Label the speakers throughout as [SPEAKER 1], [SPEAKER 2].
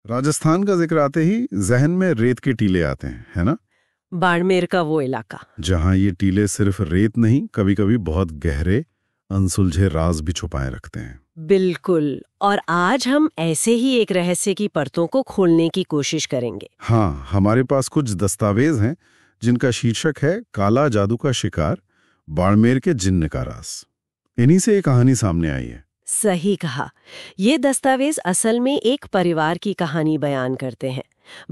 [SPEAKER 1] राजस्थान का जिक्र आते ही जहन में रेत के टीले आते हैं, है ना?
[SPEAKER 2] बाड़मेर का वो इलाका
[SPEAKER 1] जहां ये टीले सिर्फ रेत नहीं, कभी कभी बहुत गहरे अनसुलझे राज भी छुपाए रखते हैं।
[SPEAKER 2] बिल्कुल। और आज हम ऐसे ही एक रहस्य की परतों को खोलने की कोशिश करेंगे।
[SPEAKER 1] हाँ, हमारे पास कुछ दस्तावेज हैं जिनका शीर्षक है काला जादू का शिकार, बाड़मेर के जिन्न का राज। इन्हीं से ये कहानी सामने आई है।
[SPEAKER 2] सही कहा। ये दस्तावेज असल में एक परिवार की कहानी बयान करते हैं।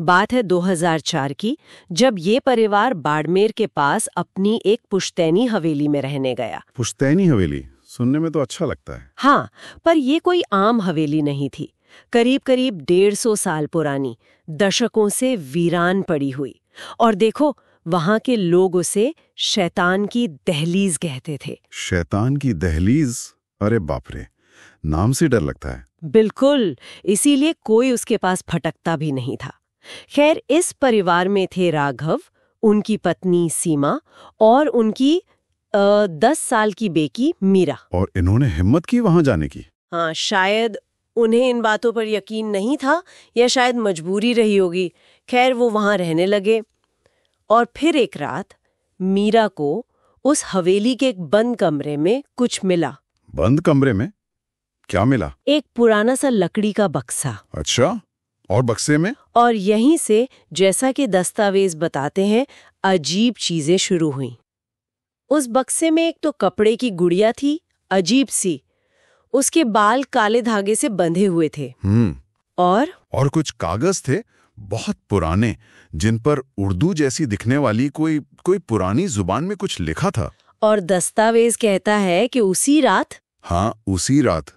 [SPEAKER 2] बात है 2004 की, जब ये परिवार बाड़मेर के पास अपनी एक पुश्तैनी हवेली में रहने गया।
[SPEAKER 1] पुश्तैनी हवेली सुनने में तो अच्छा लगता है।
[SPEAKER 2] हाँ, पर ये कोई आम हवेली नहीं थी। करीब करीब 150 साल पुरानी, दशकों से वीरान पड़ी हुई। और देखो, वहां के लोग उसे शैतान की दहलीज कहते थे।
[SPEAKER 1] शैतान की दहलीज? अरे बाप रे, नाम से डर लगता है।
[SPEAKER 2] बिल्कुल, इसीलिए कोई उसके पास फटकता भी नहीं था। खैर, इस परिवार में थे राघव, उनकी पत्नी सीमा और उनकी 10 साल की बेटी मीरा।
[SPEAKER 1] और इन्होंने हिम्मत की वहां जाने की?
[SPEAKER 2] हाँ, शायद उन्हें इन बातों पर यकीन नहीं था या शायद मजबूरी रही होगी। खैर, वो वहां रहने लगे। और फिर एक रात मीरा को उस हवेली के एक बंद कमरे में कुछ मिला।
[SPEAKER 1] बंद कमरे में क्या मिला?
[SPEAKER 2] एक पुराना सा लकड़ी का बक्सा।
[SPEAKER 1] अच्छा, और बक्से में?
[SPEAKER 2] और यहीं से, जैसा कि दस्तावेज बताते हैं, अजीब चीजें शुरू हुईं। उस बक्से में एक तो कपड़े की गुड़िया थी, अजीब सी। उसके बाल काले धागे से बंधे हुए थे। और
[SPEAKER 1] कुछ कागज थे, बहुत पुराने, जिन पर उर्दू जैसी दिखने वाली कोई पुरानी जुबान में कुछ लिखा था।
[SPEAKER 2] और दस्तावेज कहता है कि उसी रात,
[SPEAKER 1] हाँ, उसी रात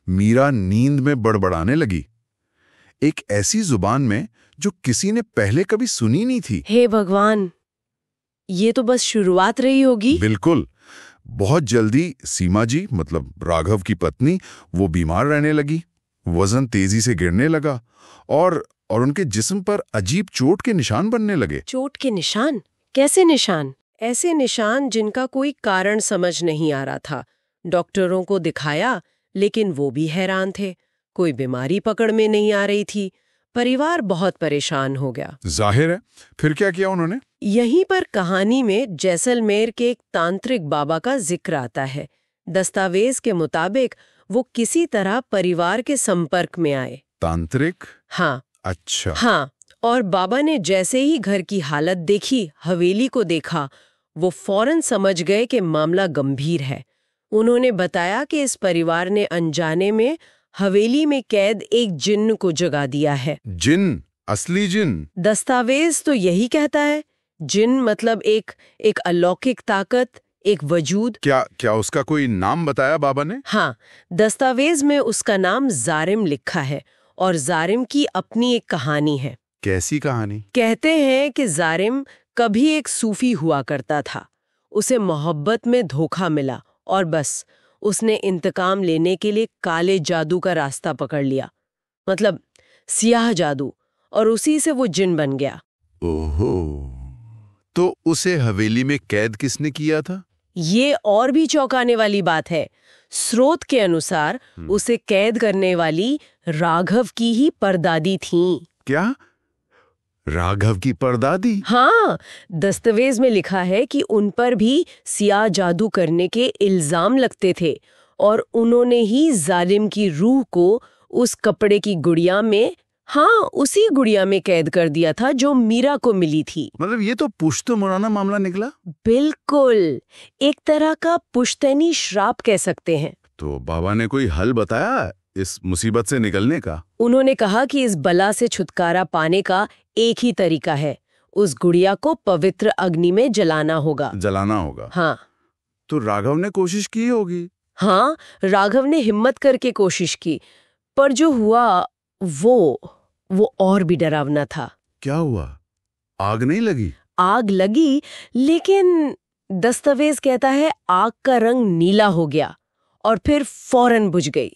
[SPEAKER 1] मीरा नींद में बड़बड़ाने लगी, एक ऐसी जुबान में जो किसी ने पहले कभी सुनी नहीं थी।
[SPEAKER 2] हे भगवान, ये तो बस शुरुआत रही होगी।
[SPEAKER 1] बिल्कुल। बहुत जल्दी सीमा जी, मतलब राघव की पत्नी, वो बीमार रहने लगी, वजन तेजी से गिरने लगा और उनके जिस्म पर अजीब चोट के निशान बनने लगे।
[SPEAKER 2] चोट के निशान? कैसे निशान? ऐसे निशान जिनका कोई कारण समझ नहीं आ रहा था। डॉक्टरों को दिखाया, लेकिन वो भी हैरान थे। कोई बीमारी पकड़ में नहीं आ रही थी। परिवार बहुत परेशान हो गया।
[SPEAKER 1] जाहिर है। फिर क्या किया उन्होंने?
[SPEAKER 2] यहीं पर कहानी में जैसलमेर के एक तांत्रिक बाबा का जिक्र आता है। दस्तावेज के मुताबिक वो किसी तरह परिवार के संपर्क में आए।
[SPEAKER 1] तांत्रिक?
[SPEAKER 2] हाँ।
[SPEAKER 1] अच्छा।
[SPEAKER 2] हाँ, और बाबा ने जैसे ही घर की हालत देखी, हवेली को देखा, वो फौरन समझ गए कि मामला गंभीर है। उन्होंने बताया कि इस परिवार ने अनजाने में हवेली में कैद एक जिन्न को जगा दिया है।
[SPEAKER 1] जिन्न? असली जिन्न?
[SPEAKER 2] दस्तावेज तो यही कहता है। जिन्न मतलब एक अलौकिक ताकत, एक वजूद।
[SPEAKER 1] क्या उसका कोई नाम बताया बाबा ने?
[SPEAKER 2] हाँ, दस्तावेज में उसका नाम जारिम लिखा है और जारिम की अपनी एक कहानी है।
[SPEAKER 1] कैसी कहानी?
[SPEAKER 2] कहते हैं कि जारिम कभी एक सूफी हुआ करता था। उसे मोहब्बत में धोखा मिला और बस उसने इंतकाम लेने के लिए काले जादू का रास्ता पकड़ लिया, मतलब सियाह जादू, और उसी से वो जिन बन गया।
[SPEAKER 1] ओहो, तो उसे हवेली में कैद किसने किया था?
[SPEAKER 2] ये और भी चौंकाने वाली बात है। स्रोत के अनुसार उसे कैद करने वाली राघव की ही परदादी थीं।
[SPEAKER 1] क्या? राघव की परदादी?
[SPEAKER 2] हाँ, दस्तावेज में लिखा है कि उन पर भी सियाह जादू करने के इल्जाम लगते थे और उन्होंने ही जालिम की रूह को उस कपड़े की गुड़िया में, हाँ, उसी गुड़िया में कैद कर दिया था जो मीरा को मिली थी।
[SPEAKER 1] मतलब ये तो पुश्तो मुराना मामला निकला।
[SPEAKER 2] बिल्कुल, एक तरह का पुश्तैनी श्राप कह सकते हैं।
[SPEAKER 1] तो बाबा ने कोई हल बताया इस मुसीबत से निकलने का?
[SPEAKER 2] उन्होंने कहा कि इस बला से छुटकारा पाने का एक ही तरीका है, उस गुड़िया को पवित्र अग्नि में जलाना होगा।
[SPEAKER 1] जलाना होगा?
[SPEAKER 2] हाँ।
[SPEAKER 1] तो राघव ने कोशिश की होगी?
[SPEAKER 2] हाँ, राघव ने हिम्मत करके कोशिश की, पर जो हुआ वो और भी डरावना था।
[SPEAKER 1] क्या हुआ? आग नहीं लगी?
[SPEAKER 2] आग लगी, लेकिन दस्तावेज कहता है आग का रंग नीला हो गया और फिर फौरन बुझ गई,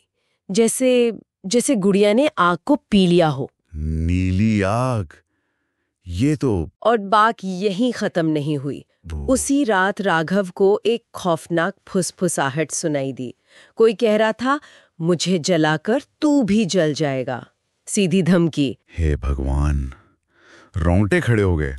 [SPEAKER 2] जैसे गुड़िया ने आग को पी लिया हो।
[SPEAKER 1] नीली आग? ये तो...
[SPEAKER 2] और बात यहीं खत्म नहीं हुई। उसी रात राघव को एक खौफनाक फुसफुसाहट सुनाई दी। कोई कह रहा था, मुझे जलाकर तू भी जल जाएगा। सीधी धमकी।
[SPEAKER 1] हे भगवान, रोंगटे खड़े हो गए।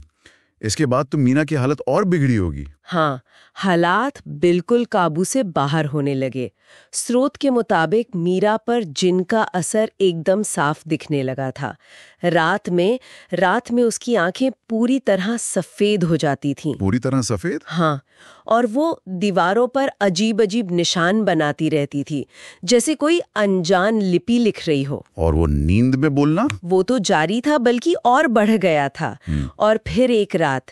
[SPEAKER 1] इसके बाद तो मीना की हालत और बिगड़ी होगी।
[SPEAKER 2] हाँ, हालात बिल्कुल काबू से बाहर होने लगे। स्रोत के मुताबिक मीरा पर जिन का असर एकदम साफ दिखने लगा था। रात में उसकी आंखें पूरी तरह सफेद हो जाती थीं।
[SPEAKER 1] पूरी तरह सफेद?
[SPEAKER 2] हाँ, और वो दीवारों पर अजीब अजीब निशान बनाती रहती थी, जैसे कोई अनजान लिपि लिख रही हो।
[SPEAKER 1] और वो नींद में बोलना?
[SPEAKER 2] वो तो जारी था, बल्कि और बढ़ गया था। और फिर एक रात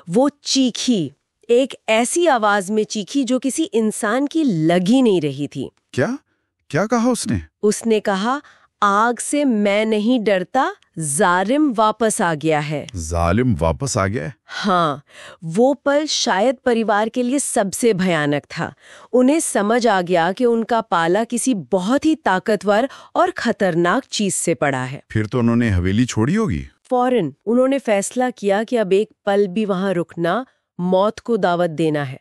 [SPEAKER 2] वो चीखी, एक ऐसी आवाज में चीखी जो किसी इंसान की लग ही नहीं रही थी।
[SPEAKER 1] क्या क्या कहा उसने?
[SPEAKER 2] उसने कहा, आग से मैं नहीं डरता, जालिम वापस आ गया है।
[SPEAKER 1] जालिम वापस आ गया है?
[SPEAKER 2] हाँ, वो पल शायद परिवार के लिए सबसे भयानक था। उन्हें समझ आ गया कि उनका पाला किसी बहुत ही ताकतवर और खतरनाक चीज से पड़ा है।
[SPEAKER 1] फिर तो उन्होंने हवेली छोड़ी होगी।
[SPEAKER 2] फौरन उन्होंने फैसला किया कि अब एक पल भी वहां रुकना मौत को दावत देना है।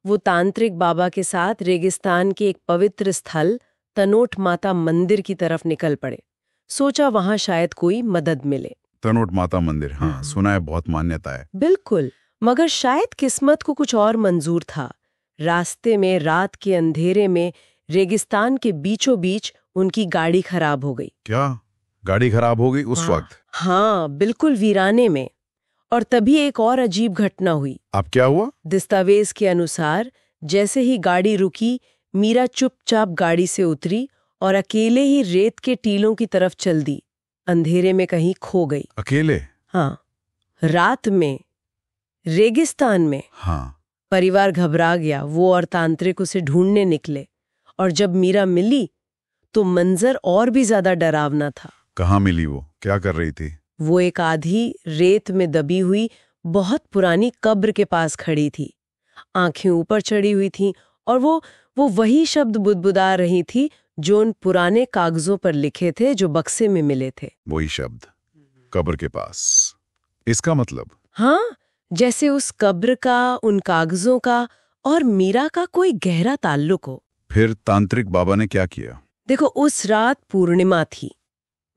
[SPEAKER 2] वो तांत्रिक बाबा के साथ रेगिस्तान के एक पवित्र स्थल तनोट माता मंदिर की तरफ निकल पड़े। सोचा वहां शायद कोई मदद मिले।
[SPEAKER 1] तनोट माता मंदिर, हाँ सुना है, बहुत मान्यता है।
[SPEAKER 2] बिल्कुल, मगर शायद किस्मत को कुछ और मंजूर था। रास्ते में रात के अंधेरे में रेगिस्तान के बीचों बीच उनकी गाड़ी खराब हो गई।
[SPEAKER 1] क्या गाड़ी खराब हो गई उस वक्त?
[SPEAKER 2] हाँ, बिल्कुल वीराने में। और तभी एक और अजीब घटना हुई।
[SPEAKER 1] अब क्या हुआ?
[SPEAKER 2] दस्तावेज के अनुसार जैसे ही गाड़ी रुकी, मीरा चुपचाप गाड़ी से उतरी और अकेले ही रेत के टीलों की तरफ चल दी। अंधेरे में कहीं खो गई।
[SPEAKER 1] अकेले?
[SPEAKER 2] हाँ, रात में, रेगिस्तान में।
[SPEAKER 1] हाँ।
[SPEAKER 2] परिवार घबरा गया। वो और तांत्रिक उसे ढूंढने निकले, और जब मीरा मिली तो मंजर और भी ज्यादा डरावना था।
[SPEAKER 1] कहाँ मिली वो? क्या कर रही थी?
[SPEAKER 2] वो एक आधी रेत में दबी हुई बहुत पुरानी कब्र के पास खड़ी थी। आंखें ऊपर चढ़ी हुई थीं और वो वही शब्द बुदबुदा रही थी जो उन पुराने कागजों पर लिखे थे जो बक्से में मिले थे।
[SPEAKER 1] वही शब्द, कब्र के पास। इसका मतलब?
[SPEAKER 2] हाँ, जैसे उस कब्र का, उन कागजों का और मीरा का कोई गहरा ताल्लुक हो।
[SPEAKER 1] फिर तांत्रिक बाबा ने क्या किया?
[SPEAKER 2] देखो, उस रात पूर्णिमा थी।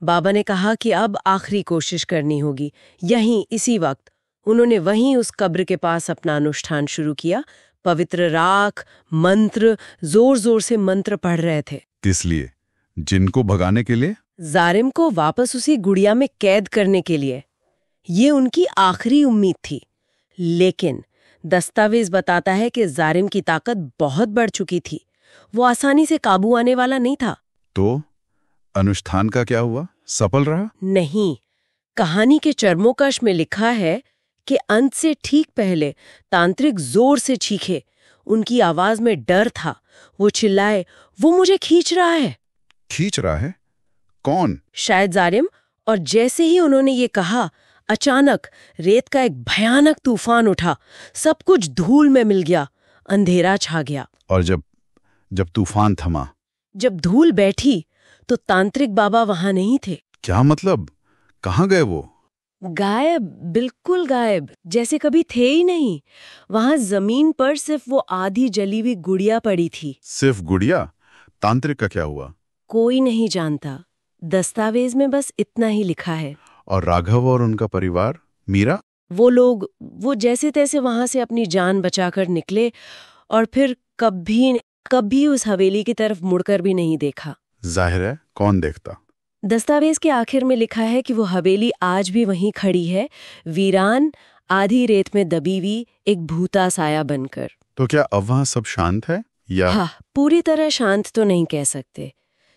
[SPEAKER 2] बाबा ने कहा कि अब आखिरी कोशिश करनी होगी। यहीं इसी वक्त उन्होंने वहीं उस कब्र के पास अपना अनुष्ठान शुरू किया। पवित्र राख, मंत्र, जोर जोर से मंत्र पढ़ रहे थे।
[SPEAKER 1] किस लिए? जिनको भगाने के लिए?
[SPEAKER 2] जारिम को वापस उसी गुड़िया में कैद करने के लिए। ये उनकी आखिरी उम्मीद थी। लेकिन दस्तावेज बताता है कि जारिम की ताकत बहुत बढ़ चुकी थी। वो आसानी से काबू आने वाला नहीं था।
[SPEAKER 1] तो अनुष्ठान का क्या हुआ? सफल रहा?
[SPEAKER 2] नहीं, कहानी के चरमोकश में लिखा है कि अंत से ठीक पहले तांत्रिक जोर से चीखे। उनकी आवाज में डर था। वो चिल्लाए, वो मुझे खींच रहा है।
[SPEAKER 1] खींच रहा है? कौन?
[SPEAKER 2] शायद जारिम। और जैसे ही उन्होंने ये कहा, अचानक रेत का एक भयानक तूफान उठा। सब कुछ धूल में मिल गया। अंधेरा छा गया।
[SPEAKER 1] और जब तूफान थमा,
[SPEAKER 2] जब धूल बैठी, तो तांत्रिक बाबा वहां नहीं थे।
[SPEAKER 1] क्या मतलब? कहाँ गए वो?
[SPEAKER 2] गायब, बिल्कुल गायब, जैसे कभी थे ही नहीं। वहां जमीन पर सिर्फ वो आधी जली हुई गुड़िया पड़ी थी।
[SPEAKER 1] सिर्फ गुड़िया? तांत्रिक का क्या हुआ?
[SPEAKER 2] कोई नहीं जानता। दस्तावेज में बस इतना ही लिखा है।
[SPEAKER 1] और राघव और उनका परिवार, मीरा?
[SPEAKER 2] वो लोग जैसे तैसे वहां से अपनी जान बचाकर निकले और फिर कभी उस हवेली की तरफ मुड़कर भी नहीं देखा।
[SPEAKER 1] जाहिर है, कौन देखता?
[SPEAKER 2] दस्तावेज के आखिर में लिखा है कि वो हवेली आज भी वहीं खड़ी है, वीरान, आधी रेत में दबी हुई एक भूता साया बनकर।
[SPEAKER 1] तो क्या अब वहां सब शांत है या?
[SPEAKER 2] हाँ, पूरी तरह शांत तो नहीं कह सकते।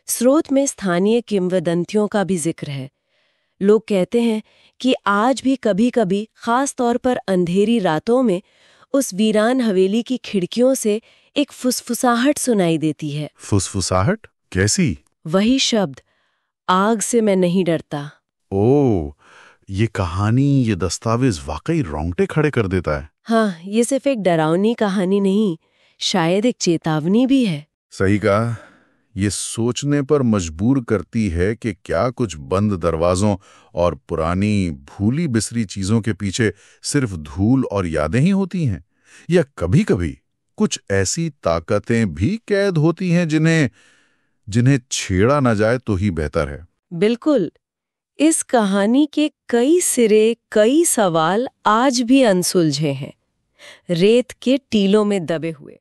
[SPEAKER 2] स्रोत में स्थानीय किंवदंतियों का भी जिक्र है। लोग कहते हैं कि आज भी कभी-कभी, खास तौर पर अंधेरी रातों में, उस वीरान हवेली की खिड़कियों से एक फुसफुसाहट सुनाई देती है।
[SPEAKER 1] फुसफुसाहट? कैसी?
[SPEAKER 2] वही शब्द, आग से मैं नहीं डरता।
[SPEAKER 1] ओह, ये कहानी, ये दस्तावेज वाकई रोंगटे खड़े कर देता है।
[SPEAKER 2] हाँ, ये सिर्फ एक डरावनी कहानी नहीं, शायद एक चेतावनी भी है।
[SPEAKER 1] सही कहा। ये सोचने पर मजबूर करती है कि क्या कुछ बंद दरवाजों और पुरानी भूली बिसरी चीजों के पीछे सिर्फ धूल और यादें ही होती हैं, या कभी-कभी कुछ ऐसी ताकतें भी कैद होती हैं जिन्हें छेड़ा न जाए तो ही बेहतर है।
[SPEAKER 2] बिल्कुल, इस कहानी के कई सिरे, कई सवाल आज भी अनसुलझे हैं, रेत के टीलों में दबे हुए।